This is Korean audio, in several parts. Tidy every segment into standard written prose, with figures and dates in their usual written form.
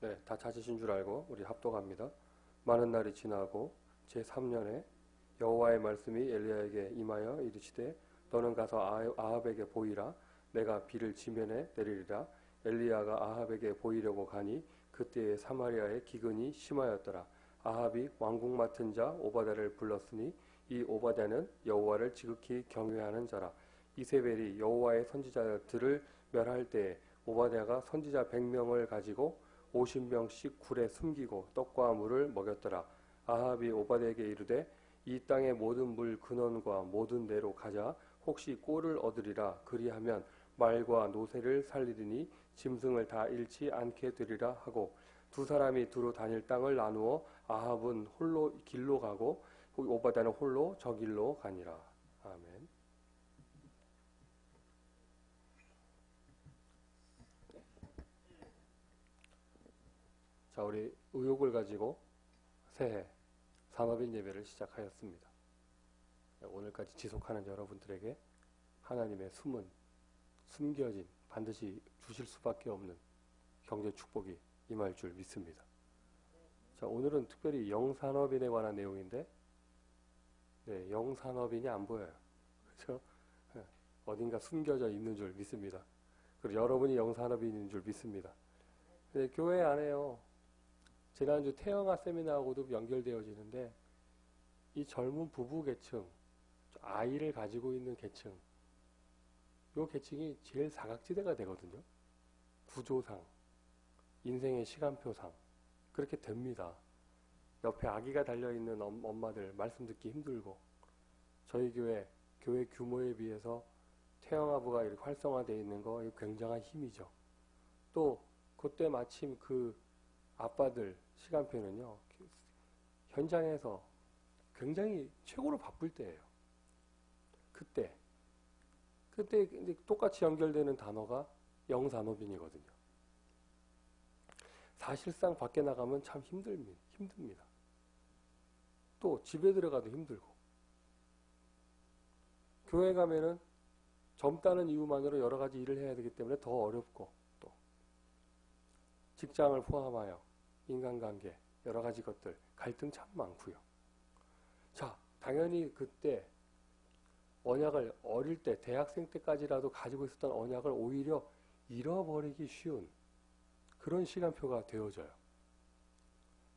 네, 다 찾으신 줄 알고 우리 합독합니다. 많은 날이 지나고 제3년에 여호와의 말씀이 엘리야에게 임하여 이르시되 너는 가서 아합에게 보이라. 내가 비를 지면에 내리리라. 엘리야가 아합에게 보이려고 가니 그때에 사마리아의 기근이 심하였더라. 아합이 왕궁 맡은 자 오바댜를 불렀으니 이 오바댜는 여호와를 지극히 경외하는 자라. 이세벨이 여호와의 선지자들을 멸할 때에 오바댜가 선지자 100명을 가지고 50명씩 굴에 숨기고 떡과 물을 먹였더라. 아합이 오바댜에게 이르되 이 땅의 모든 물 근원과 모든 데로 가자. 혹시 꼴을 얻으리라. 그리하면 말과 노새를 살리리니 짐승을 다 잃지 않게 되리라 하고 두 사람이 두루 다닐 땅을 나누어 아합은 홀로 길로 가고 오바댜는 홀로 저 길로 가니라. 아멘. 자, 우리 의욕을 가지고 새해 산업인 예배를 시작하였습니다. 오늘까지 지속하는 여러분들에게 하나님의 숨겨진 반드시 주실 수밖에 없는 경제 축복이 임할 줄 믿습니다. 자, 오늘은 특별히 영산업인에 관한 내용인데, 네, 영산업인이 안 보여요. 그렇죠? 어딘가 숨겨져 있는 줄 믿습니다. 그리고 여러분이 영산업인인 줄 믿습니다. 근데 교회 안에요. 지난주 태영아 세미나하고도 연결되어지는데 이 젊은 부부 계층, 아이를 가지고 있는 계층, 이 계층이 제일 사각지대가 되거든요. 구조상, 인생의 시간표상 그렇게 됩니다. 옆에 아기가 달려있는 엄마들 말씀 듣기 힘들고 저희 교회 규모에 비해서 태영아부가 이렇게 활성화되어 있는 거 굉장한 힘이죠. 또 그때 마침 그 아빠들 시간표는요, 현장에서 굉장히 최고로 바쁠 때예요. 그때 근데 똑같이 연결되는 단어가 영산업인이거든요. 사실상 밖에 나가면 참 힘듭니다. 또 집에 들어가도 힘들고 교회 가면은 젊다는 이유만으로 여러 가지 일을 해야 되기 때문에 더 어렵고 또 직장을 포함하여 인간관계 여러 가지 것들 갈등 참 많고요. 자, 당연히 그때 언약을 어릴 때 대학생 때까지라도 가지고 있었던 언약을 오히려 잃어버리기 쉬운 그런 시간표가 되어져요.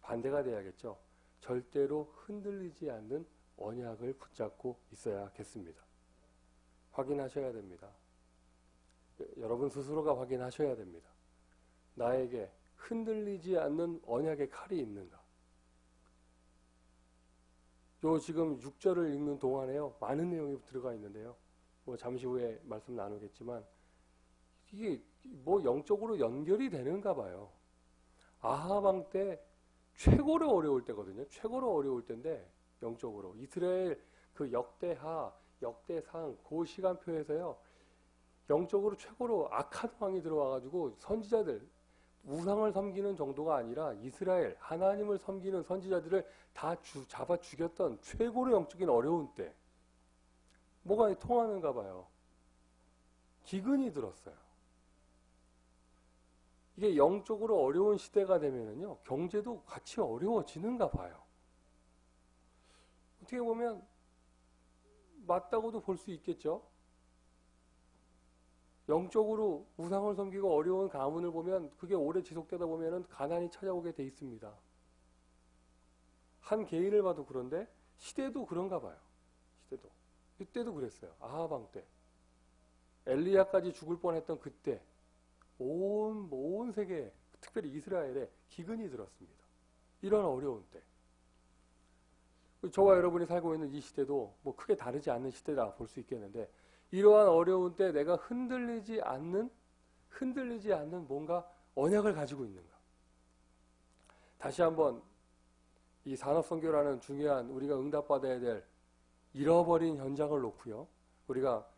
반대가 돼야겠죠. 절대로 흔들리지 않는 언약을 붙잡고 있어야겠습니다. 확인하셔야 됩니다. 여러분 스스로가 확인하셔야 됩니다. 나에게 흔들리지 않는 언약의 칼이 있는가? 요 지금 6절을 읽는 동안에요. 많은 내용이 들어가 있는데요. 뭐 잠시 후에 말씀 나누겠지만 이게 뭐 영적으로 연결이 되는가 봐요. 아합 왕 때 최고로 어려울 때거든요. 최고로 어려울 때인데 영적으로 이스라엘 그 역대상 그 시간표에서요. 영적으로 최고로 악한 왕이 들어와가지고 선지자들 우상을 섬기는 정도가 아니라 이스라엘 하나님을 섬기는 선지자들을 다 잡아 죽였던 최고로 영적인 어려운 때 뭐가 통하는가 봐요. 기근이 들었어요. 이게 영적으로 어려운 시대가 되면은요 경제도 같이 어려워지는가 봐요. 어떻게 보면 맞다고도 볼 수 있겠죠. 영적으로 우상을 섬기고 어려운 가문을 보면 그게 오래 지속되다 보면은 가난이 찾아오게 돼 있습니다. 한 개인을 봐도 그런데 시대도 그런가 봐요. 시대도. 이때도 그랬어요. 아합 왕 때. 엘리야까지 죽을 뻔했던 그때 온 세계에 특별히 이스라엘에 기근이 들었습니다. 이런 어려운 때. 저와 여러분이 살고 있는 이 시대도 뭐 크게 다르지 않는 시대다 볼 수 있겠는데 이러한 어려운 때 내가 흔들리지 않는 뭔가 언약을 가지고 있는가. 다시 한번 이 산업선교라는 중요한 우리가 응답받아야 될 잃어버린 현장을 놓고요. 우리가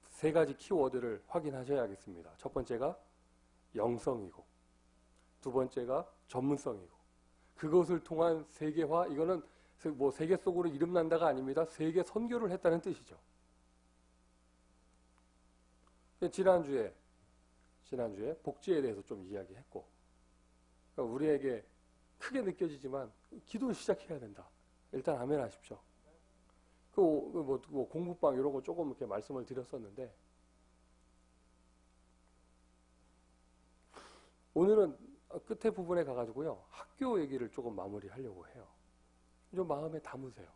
세 가지 키워드를 확인하셔야겠습니다. 첫 번째가 영성이고 두 번째가 전문성이고 그것을 통한 세계화, 이거는 뭐 세계 속으로 이름 난다가 아닙니다. 세계 선교를 했다는 뜻이죠. 지난주에 복지에 대해서 좀 이야기했고 그러니까 우리에게 크게 느껴지지만 기도 시작해야 된다. 일단 아멘 하십시오. 뭐 공부방 이런 거 조금 이렇게 말씀을 드렸었는데 오늘은 끝에 부분에 가가지고요 학교 얘기를 조금 마무리하려고 해요. 좀 마음에 담으세요.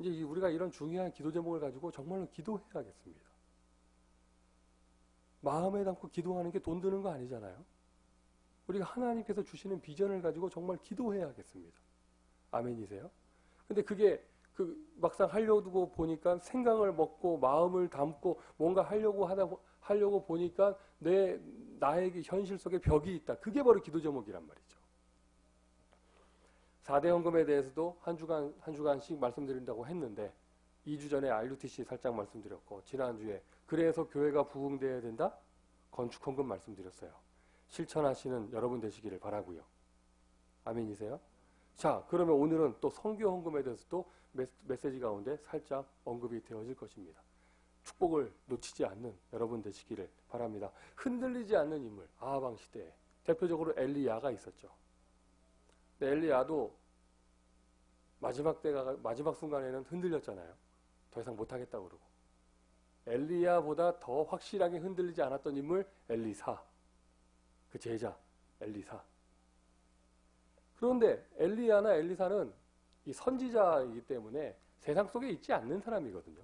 이제 우리가 이런 중요한 기도 제목을 가지고 정말로 기도해야겠습니다. 마음에 담고 기도하는 게 돈 드는 거 아니잖아요. 우리가 하나님께서 주시는 비전을 가지고 정말 기도해야겠습니다. 아멘이세요? 근데 그게 막상 하려고 보니까 생각을 먹고 마음을 담고 뭔가 하려고 보니까 나에게 현실 속에 벽이 있다. 그게 바로 기도 제목이란 말이죠. 4대 헌금에 대해서도 한 주간씩 말씀드린다고 했는데 2주 전에 RUTC 살짝 말씀드렸고 지난주에 그래서 교회가 부흥되어야 된다? 건축 헌금 말씀드렸어요. 실천하시는 여러분 되시기를 바라고요. 아멘이세요? 자, 그러면 오늘은 또 선교 헌금에 대해서 또 메시지 가운데 살짝 언급이 되어질 것입니다. 축복을 놓치지 않는 여러분 되시기를 바랍니다. 흔들리지 않는 인물, 아하방 시대에 대표적으로 엘리야가 있었죠. 근데 엘리야도 마지막 순간에는 흔들렸잖아요. 더 이상 못하겠다고 그러고. 엘리야보다 더 확실하게 흔들리지 않았던 인물 엘리사, 그 제자 엘리사. 그런데 엘리야나 엘리사는 이 선지자이기 때문에 세상 속에 있지 않는 사람이거든요.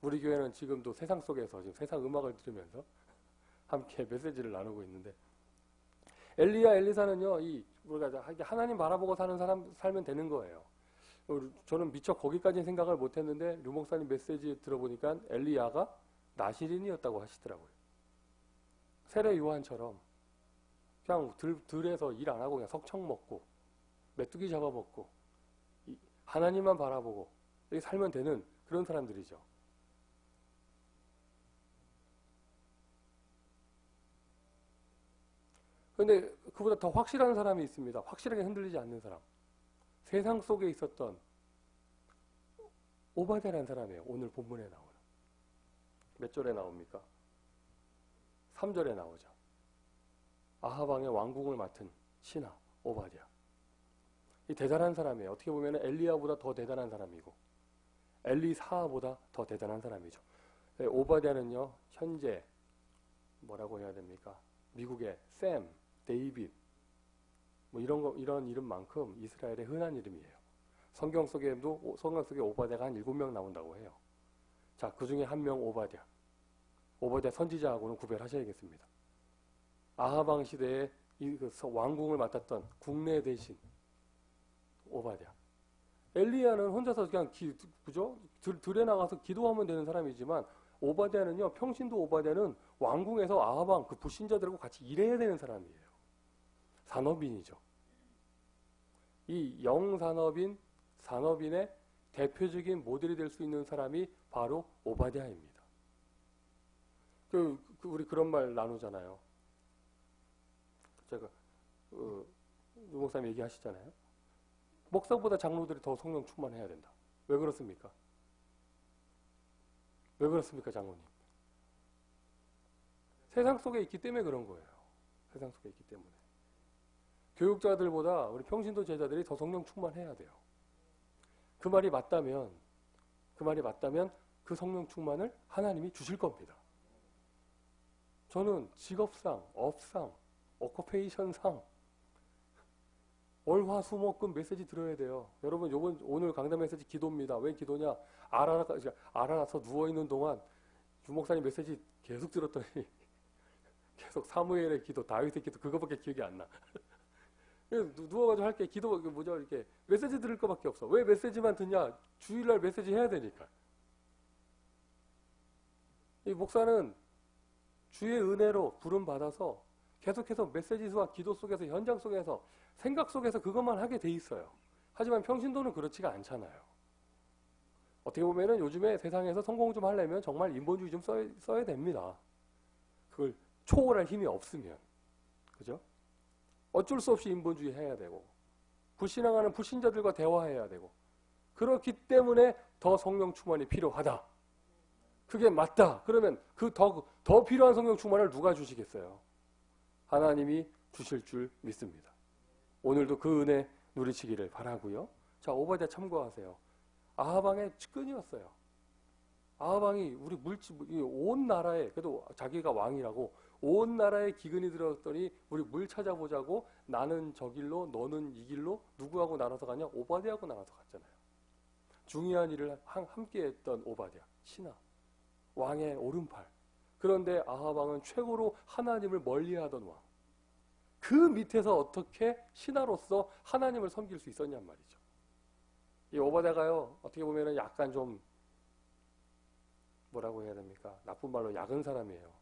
우리 교회는 지금도 세상 속에서 지금 세상 음악을 들으면서 함께 메시지를 나누고 있는데 엘리야, 엘리사는요, 우리가 하나님 바라보고 살면 되는 거예요. 저는 미처 거기까지는 생각을 못했는데 류 목사님 메시지 들어보니까 엘리야가 나시린이었다고 하시더라고요. 세례 요한처럼 그냥 들에서 일 안 하고 그냥 석청 먹고 메뚜기 잡아먹고 하나님만 바라보고 이렇게 살면 되는 그런 사람들이죠. 그런데 그보다 더 확실한 사람이 있습니다. 확실하게 흔들리지 않는 사람. 세상 속에 있었던 오바댜라는 사람이에요. 오늘 본문에 나오는. 몇 절에 나옵니까? 3절에 나오죠. 아하방의 왕궁을 맡은 신하 오바댜. 이 대단한 사람이에요. 어떻게 보면 엘리야보다 더 대단한 사람이고 엘리사보다 더 대단한 사람이죠. 오바댜는요. 현재 뭐라고 해야 됩니까? 미국의 샘, 데이빗 뭐 이런 이름만큼 이스라엘의 흔한 이름이에요. 성경 속에 오바댜가 한 7명 나온다고 해요. 자, 그 중에 한 명 오바댜 선지자하고는 구별하셔야겠습니다. 아하방 시대에 왕궁을 맡았던 국내 대신 오바댜. 엘리야는 혼자서 그냥 들에 나가서 기도하면 되는 사람이지만 오바댜는요, 평신도 오바댜는 왕궁에서 아하방 그 불신자들하고 같이 일해야 되는 사람이에요. 산업인이죠. 이 산업인의 대표적인 모델이 될 수 있는 사람이 바로 오바댜입니다. 우리 그런 말 나누잖아요. 제가 유 목사님 얘기하시잖아요. 목사보다 장로들이 더 성령 충만해야 된다. 왜 그렇습니까? 왜 그렇습니까, 장로님? 세상 속에 있기 때문에 그런 거예요. 세상 속에 있기 때문에. 교육자들보다 우리 평신도 제자들이 더 성령 충만해야 돼요. 그 말이 맞다면 그 성령 충만을 하나님이 주실 겁니다. 저는 직업상, 업상, 오커페이션상 월화수목금 메시지 들어야 돼요. 여러분 오늘 강단 메시지 기도입니다. 왜 기도냐? 알아서 누워있는 동안 유 목사님 메시지 계속 들었더니 계속 사무엘의 기도, 다윗의 기도 그거밖에 기억이 안 나. 누워가지고 할게 기도 이렇게 메시지 들을 거밖에 없어. 왜 메시지만 듣냐? 주일날 메시지 해야 되니까. 이 목사는 주의 은혜로 부름 받아서 계속해서 메시지와 기도 속에서 현장 속에서 생각 속에서 그것만 하게 돼 있어요. 하지만 평신도는 그렇지가 않잖아요. 어떻게 보면은 요즘에 세상에서 성공 좀 하려면 정말 인본주의 좀 써야 됩니다. 그걸 초월할 힘이 없으면. 그죠? 어쩔 수 없이 인본주의 해야 되고 불신앙하는 불신자들과 대화해야 되고 그렇기 때문에 더 성령 충만이 필요하다. 그게 맞다. 그러면 그 더 필요한 성령 충만을 누가 주시겠어요? 하나님이 주실 줄 믿습니다. 오늘도 그 은혜 누리시기를 바라고요. 자, 오바댜 참고하세요. 아하방의 측근이었어요. 아하방이 우리 온 나라에, 그래도 자기가 왕이라고 온 나라에 기근이 들었더니 우리 물 찾아보자고 나는 저 길로 너는 이 길로 누구하고 나눠서 가냐? 오바댜하고 나눠서 갔잖아요. 중요한 일을 함께 했던 오바댜, 신하, 왕의 오른팔. 그런데 아하방은 최고로 하나님을 멀리하던 왕. 그 밑에서 어떻게 신하로서 하나님을 섬길 수 있었냔 말이죠. 이 오바댜가요, 어떻게 보면은 약간 좀 뭐라고 해야 됩니까? 나쁜 말로 약은 사람이에요.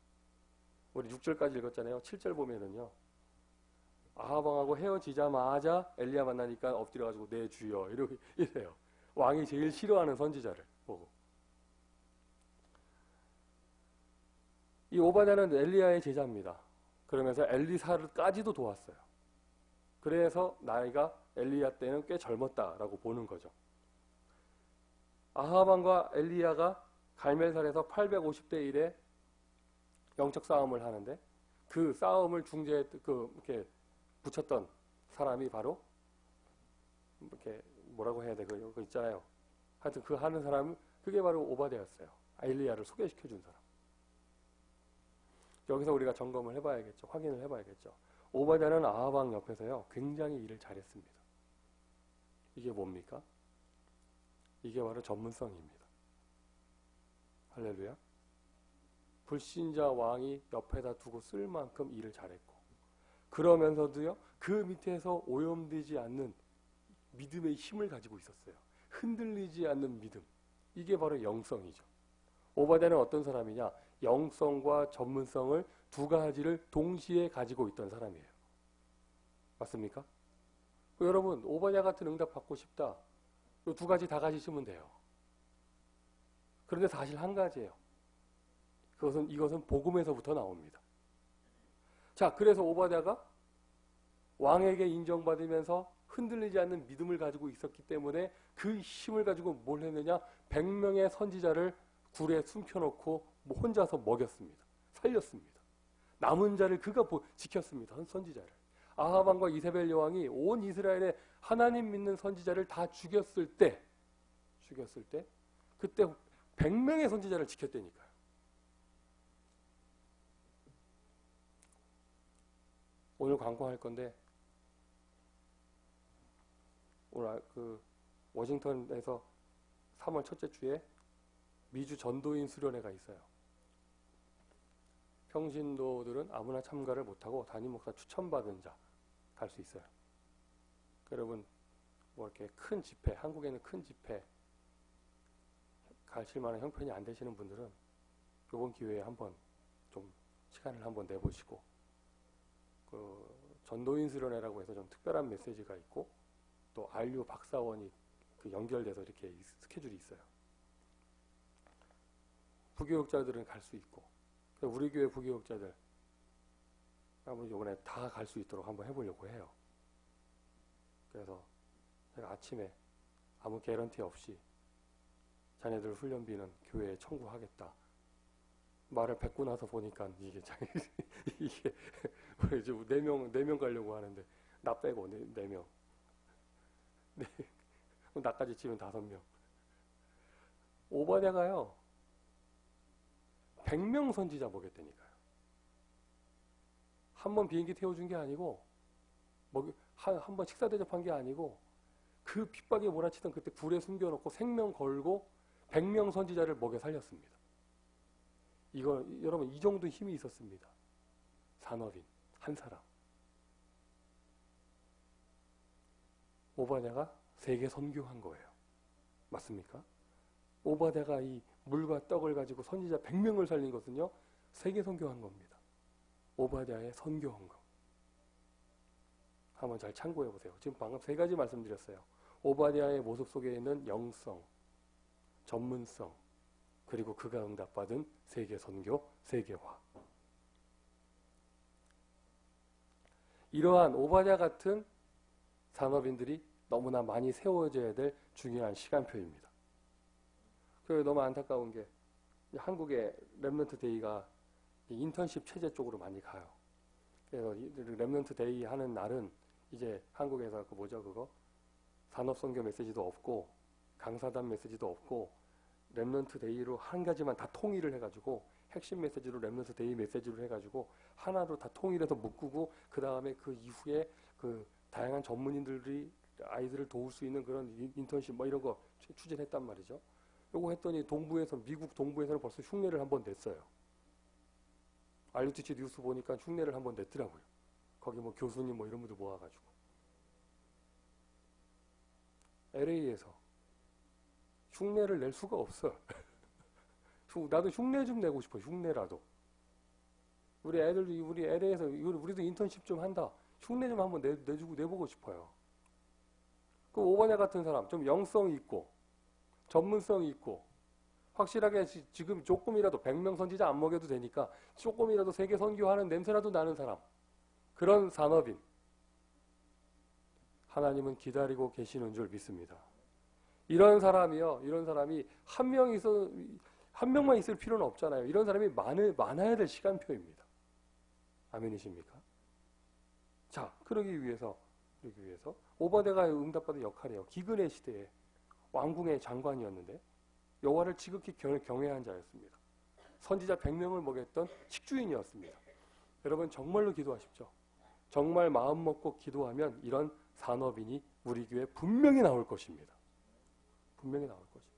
우리 6절까지 읽었잖아요. 7절 보면은요, 아하방하고 헤어지자마자 엘리야 만나니까 엎드려가지고 내 주여 이래요. 왕이 제일 싫어하는 선지자를 보고. 이 오바댜는 엘리야의 제자입니다. 그러면서 엘리사까지도 도왔어요. 그래서 나이가 엘리야 때는 꽤 젊었다라고 보는 거죠. 아하방과 엘리야가 갈멜살에서 850대 1의 영적 싸움을 하는데 그 싸움을 이렇게 붙였던 사람이 바로 이렇게 뭐라고 해야 돼? 그거 있잖아요. 하여튼 그 하는 사람은 그게 바로 오바댜였어요. 엘리야를 소개시켜 준 사람. 여기서 우리가 점검을 해봐야겠죠. 확인을 해봐야겠죠. 오바댜는 아하방 옆에서요, 굉장히 일을 잘했습니다. 이게 뭡니까? 이게 바로 전문성입니다. 할렐루야. 불신자 왕이 옆에다 두고 쓸 만큼 일을 잘했고, 그러면서도요, 그 밑에서 오염되지 않는 믿음의 힘을 가지고 있었어요. 흔들리지 않는 믿음. 이게 바로 영성이죠. 오바댜는 어떤 사람이냐? 영성과 전문성을 두 가지를 동시에 가지고 있던 사람이에요. 맞습니까? 여러분, 오바댜 같은 응답 받고 싶다. 이 두 가지 다 가지시면 돼요. 그런데 사실 한 가지예요. 이것은 복음에서부터 나옵니다. 자, 그래서 오바댜가 왕에게 인정받으면서 흔들리지 않는 믿음을 가지고 있었기 때문에 그 힘을 가지고 뭘 했느냐? 100명의 선지자를 굴에 숨겨놓고 혼자서 먹였습니다. 살렸습니다. 남은 자를 그가 지켰습니다. 선지자를. 아하방과 이세벨 여왕이 온 이스라엘에 하나님 믿는 선지자를 다 죽였을 때 그때 100명의 선지자를 지켰다니까요. 오늘 광고할 건데 오늘 워싱턴에서 3월 첫째 주에 미주 전도인 수련회가 있어요. 평신도들은 아무나 참가를 못하고 담임 목사 추천받은 자 갈 수 있어요. 여러분, 뭐 이렇게 큰 집회, 한국에는 큰 집회 가실 만한 형편이 안 되시는 분들은 이번 기회에 한번 좀 시간을 한번 내보시고, 전도인 수련회라고 해서 좀 특별한 메시지가 있고, 또 RU 박사원이 연결돼서 이렇게 스케줄이 있어요. 부교육자들은 갈 수 있고, 우리 교회 부교육자들 한번 이번에 다 갈 수 있도록 한번 해보려고 해요. 그래서 제가 아침에 아무 개런티 없이 자네들 훈련비는 교회에 청구하겠다. 말을 뱉고 나서 보니까 이게 4명 가려고 하는데 나 빼고 4명. 네. 나까지 치면 5명. 오바댜가요 100명 선지자 먹였다니까요. 한 번 비행기 태워준 게 아니고 한 번 식사 대접한 게 아니고 그 핍박에 몰아치던 그때 굴에 숨겨놓고 생명 걸고 100명 선지자를 먹여 살렸습니다. 여러분, 이 정도 힘이 있었습니다. 산업인 한 사람. 오바댜가 세계 선교한 거예요. 맞습니까? 오바댜가 이 물과 떡을 가지고 선지자 100명을 살린 것은요, 세계 선교한 겁니다. 오바댜의 선교한 거. 한번 잘 참고해 보세요. 지금 방금 3가지 말씀드렸어요. 오바댜의 모습 속에 있는 영성, 전문성, 그리고 그가 응답받은 세계 선교, 세계화. 이러한 오바댜 같은 산업인들이 너무나 많이 세워져야 될 중요한 시간표입니다. 너무 안타까운 게 한국의 렘넌트 데이가 인턴십 체제 쪽으로 많이 가요. 그래서 렘넌트 데이 하는 날은 이제 한국에서 그 뭐죠 그거 산업선교 메시지도 없고 강사단 메시지도 없고 렘넌트 데이로 한 가지만 다 통일을 해가지고 핵심 메시지로 렘넌트 데이 메시지로 해가지고 하나로 다 통일해서 묶고 그 다음에 그 이후에 그 다양한 전문인들이 아이들을 도울 수 있는 그런 인턴십 뭐 이런 거 추진했단 말이죠. 요거 했더니 미국 동부에서는 벌써 흉내를 한번 냈어요. RUTC 뉴스 보니까 흉내를 한번 냈더라고요. 거기 뭐 교수님 뭐 이런 분들 모아가지고. LA에서 흉내를 낼 수가 없어. 나도 흉내 좀 내고 싶어. 흉내라도. 우리 LA에서 우리도 인턴십 좀 한다. 흉내 좀 한번 내보고 싶어요. 그 오바냐 같은 사람 좀 영성이 있고 전문성이 있고 확실하게 지금 조금이라도 100명 선지자 안 먹여도 되니까 조금이라도 세계 선교하는 냄새라도 나는 사람. 그런 산업인. 하나님은 기다리고 계시는 줄 믿습니다. 이런 사람이 한 명만 있을 필요는 없잖아요. 이런 사람이 많아야 될 시간표입니다. 아멘이십니까? 자, 그러기 위해서 오바댜가 응답받은 역할이에요. 기근의 시대에 왕궁의 장관이었는데 여호와를 지극히 경외한 자였습니다. 선지자 100명을 먹였던 식주인이었습니다. 여러분 정말로 기도하십시오. 정말 마음 먹고 기도하면 이런 산업인이 우리 교회에 분명히 나올 것입니다. 분명히 나올 것입니다.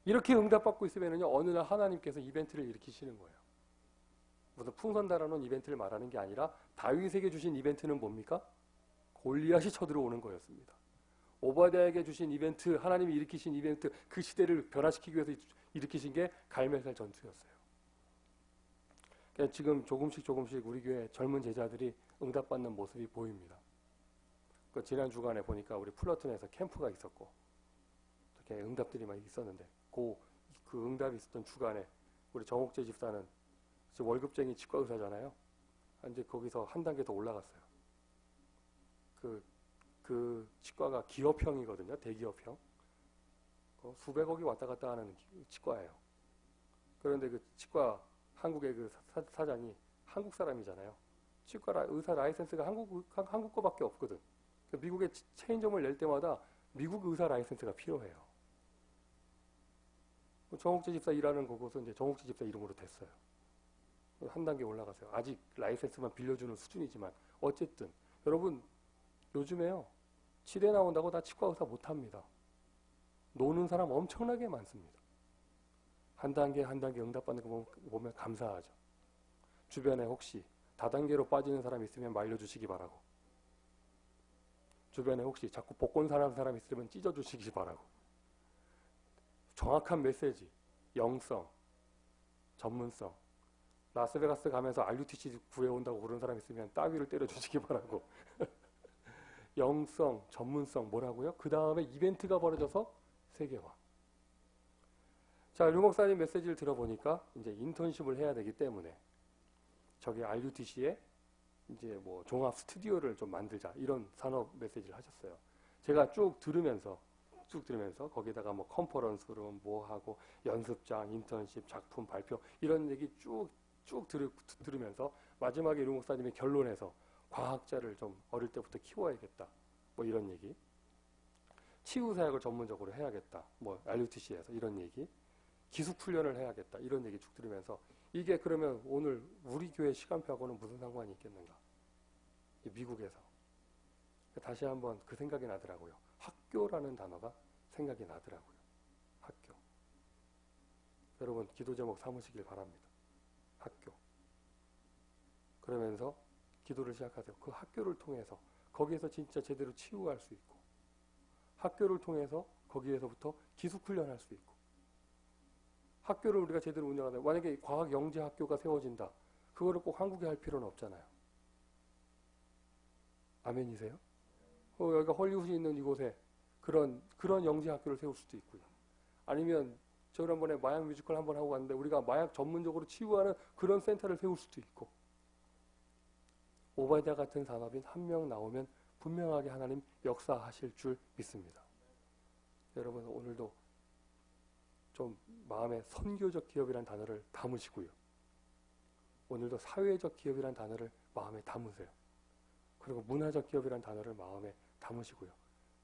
이렇게 응답받고 있으면요 어느 날 하나님께서 이벤트를 일으키시는 거예요. 무슨 풍선 달아놓은 이벤트를 말하는 게 아니라 다윗에게 주신 이벤트는 뭡니까? 골리앗이 쳐들어오는 거였습니다. 오바댜에게 주신 이벤트, 하나님이 일으키신 이벤트, 그 시대를 변화시키기 위해서 일으키신 게 갈멜살 전투였어요. 그러니까 지금 조금씩 우리 교회 젊은 제자들이 응답받는 모습이 보입니다. 그 지난 주간에 보니까 우리 플러튼에서 캠프가 있었고 이렇게 응답들이 막 있었는데 그 응답이 있었던 주간에 우리 정옥재 집사는 월급쟁이 치과 의사잖아요. 이제 거기서 한 단계 더 올라갔어요. 그 치과가 기업형이거든요. 대기업형. 수백억이 왔다 갔다 하는 치과예요. 그런데 그 치과 한국의 그 사장이 한국 사람이잖아요. 치과 의사 라이센스가 한국 거밖에 없거든. 미국에 체인점을 낼 때마다 미국 의사 라이센스가 필요해요. 정옥재 집사 일하는 곳은 이제 정옥재 집사 이름으로 됐어요. 한 단계 올라가세요. 아직 라이센스만 빌려주는 수준이지만 어쨌든 여러분 요즘에요. 치대 나온다고 다 치과 의사 못합니다. 노는 사람 엄청나게 많습니다. 한 단계 응답받는 거 보면 감사하죠. 주변에 혹시 다단계로 빠지는 사람 있으면 말려주시기 바라고. 주변에 혹시 자꾸 복권 사는 사람 있으면 찢어주시기 바라고. 정확한 메시지, 영성, 전문성. 라스베가스 가면서 RUTC 구해온다고 그런 사람 있으면 따위를 때려주시기 바라고. 영성, 전문성 뭐라고요? 그 다음에 이벤트가 벌어져서 세계화. 자, 류 목사님 메시지를 들어보니까 이제 인턴십을 해야 되기 때문에 저기 RUTC에 이제 뭐 종합 스튜디오를 좀 만들자 이런 산업 메시지를 하셨어요. 제가 쭉 들으면서 거기다가 뭐 컨퍼런스룸 뭐 하고 연습장, 인턴십, 작품 발표 이런 얘기 쭉 들으면서 마지막에 류 목사님의 결론에서 과학자를 좀 어릴 때부터 키워야겠다. 뭐 이런 얘기. 치유사역을 전문적으로 해야겠다. 뭐 RUTC에서 이런 얘기. 기숙훈련을 해야겠다. 이런 얘기 쭉 들으면서 이게 그러면 오늘 우리 교회 시간표하고는 무슨 상관이 있겠는가? 미국에서. 다시 한번 그 생각이 나더라고요. 학교라는 단어가 생각이 나더라고요. 학교. 여러분 기도 제목 삼으시길 바랍니다. 학교. 그러면서 기도를 시작하세요. 그 학교를 통해서 거기에서 진짜 제대로 치유할 수 있고 학교를 통해서 거기에서부터 기숙훈련할 수 있고 학교를 우리가 제대로 운영하다 만약에 과학영재학교가 세워진다. 그거를 꼭 한국에 할 필요는 없잖아요. 아멘이세요? 여기가 헐리우드에 있는 이곳에 그런 영재학교를 세울 수도 있고요. 아니면 지난번에 마약 뮤지컬 한번 하고 갔는데 우리가 마약 전문적으로 치유하는 그런 센터를 세울 수도 있고 오바댜 같은 산업인 한 명 나오면 분명하게 하나님 역사하실 줄 믿습니다. 여러분 오늘도 좀 마음에 선교적 기업이라는 단어를 담으시고요. 오늘도 사회적 기업이란 단어를 마음에 담으세요. 그리고 문화적 기업이란 단어를 마음에 담으시고요.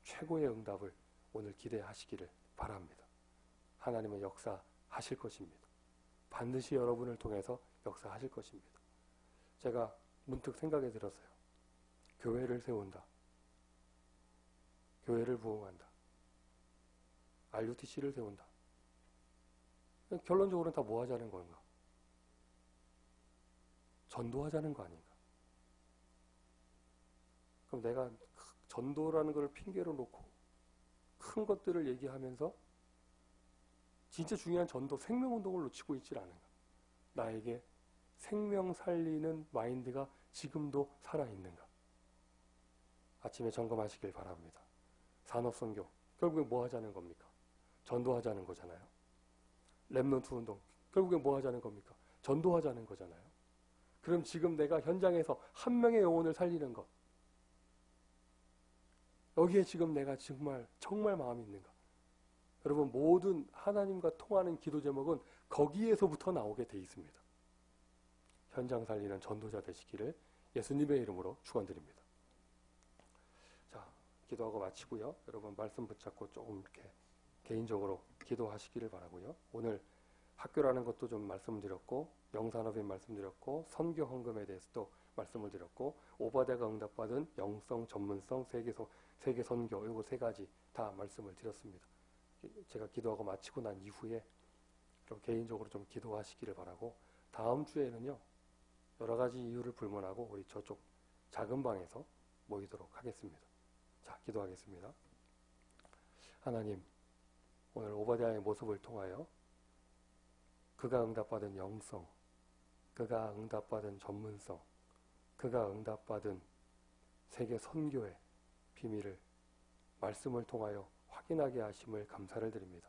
최고의 응답을 오늘 기대하시기를 바랍니다. 하나님은 역사하실 것입니다. 반드시 여러분을 통해서 역사하실 것입니다. 제가 문득 생각이 들었어요. 교회를 세운다. 교회를 부흥한다. RUTC를 세운다. 결론적으로는 다 뭐 하자는 건가? 전도하자는 거 아닌가? 그럼 내가 전도라는 걸 핑계로 놓고 큰 것들을 얘기하면서 진짜 중요한 전도, 생명운동을 놓치고 있질 않은가? 나에게 생명 살리는 마인드가 지금도 살아있는가? 아침에 점검하시길 바랍니다. 산업선교, 결국엔 뭐 하자는 겁니까? 전도하자는 거잖아요. 렘넌트 운동, 결국엔 뭐 하자는 겁니까? 전도하자는 거잖아요. 그럼 지금 내가 현장에서 한 명의 영혼을 살리는 것, 여기에 지금 내가 정말 마음이 있는가? 여러분, 모든 하나님과 통하는 기도 제목은 거기에서부터 나오게 돼 있습니다. 현장 살리는 전도자 되시기를 예수님의 이름으로 축원드립니다. 자, 기도하고 마치고요. 여러분 말씀 붙잡고 조금 이렇게 개인적으로 기도하시기를 바라고요. 오늘 학교라는 것도 좀 말씀을 드렸고, 영산업인 말씀드렸고, 선교 헌금에 대해서도 말씀을 드렸고, 오바댜가 응답받은 영성, 전문성, 세계 선교, 이거 세 가지 다 말씀을 드렸습니다. 제가 기도하고 마치고 난 이후에 좀 개인적으로 좀 기도하시기를 바라고, 다음 주에는요, 여러 가지 이유를 불문하고 우리 저쪽 작은 방에서 모이도록 하겠습니다. 자, 기도하겠습니다. 하나님, 오늘 오바댜의 모습을 통하여 그가 응답받은 영성, 그가 응답받은 전문성, 그가 응답받은 세계 선교의 비밀을 말씀을 통하여 확인하게 하심을 감사를 드립니다.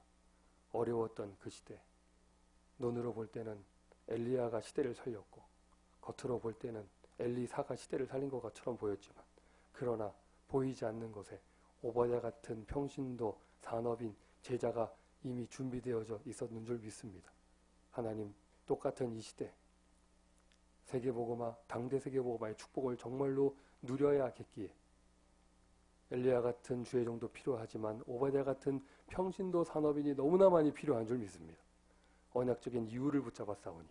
어려웠던 그 시대, 눈으로 볼 때는 엘리야가 시대를 살렸고 겉으로 볼 때는 엘리사가 시대를 살린 것처럼 보였지만, 그러나 보이지 않는 것에 오바댜 같은 평신도 산업인 제자가 이미 준비되어져 있었는 줄 믿습니다. 하나님, 똑같은 이 시대 세계복음화, 당대 세계복음화의 축복을 정말로 누려야겠기에 엘리야 같은 주의 종도 필요하지만 오바댜 같은 평신도 산업인이 너무나 많이 필요한 줄 믿습니다. 언약적인 이유를 붙잡아 싸우니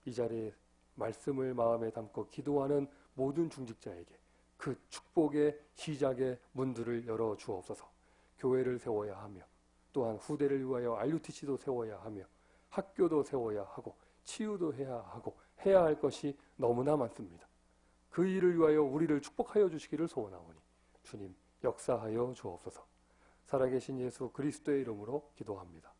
이 자리에 말씀을 마음에 담고 기도하는 모든 중직자에게 그 축복의 시작의 문들을 열어 주옵소서. 교회를 세워야 하며, 또한 후대를 위하여 RUTC도 세워야 하며, 학교도 세워야 하고, 치유도 해야 하고, 해야 할 것이 너무나 많습니다. 그 일을 위하여 우리를 축복하여 주시기를 소원하오니 주님 역사하여 주옵소서. 살아계신 예수 그리스도의 이름으로 기도합니다.